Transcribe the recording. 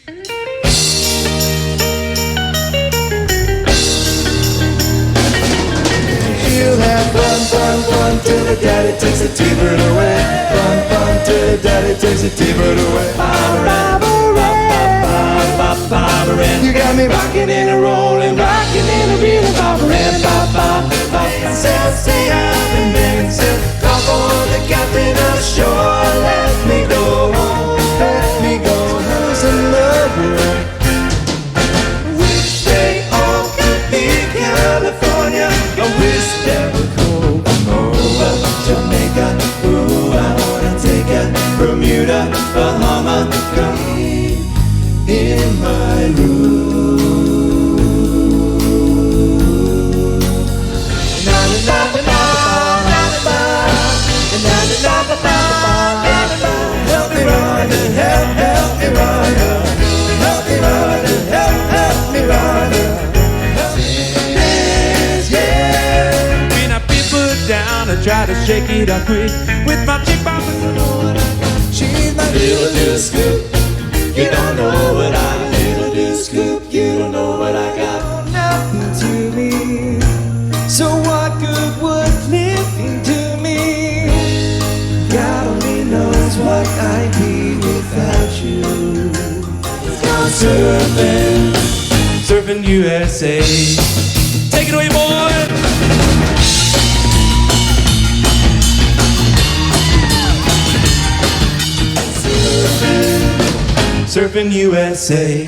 She'll have fun, fun, fun till her daddy takes the T-bird away. Fun, fun till her daddy takes the T-bird away. You got me rocking and a rolling, rocking and a reeling, bobbering, say I've been begging, said, call for the captain ashore. Let me go home, let me go home. Some love work. Wish they all could be California. I wish they would come over Jamaica. Ooh, I wanna take ya. Bermuda, Bahama, come in my room. Help me Rhonda, help me Rhonda, help me Rhonda, help me Rhonda. Yeah. When I be put down, I try to shake it up quick with my chick bomb. She's my little do scoop. You don't know what I little do scoop. You don't know what I got. Nothing to me. So what good would living do me? God only knows what I'd be without you. Surfing, surfing USA. Take it away, boy. Surfing USA.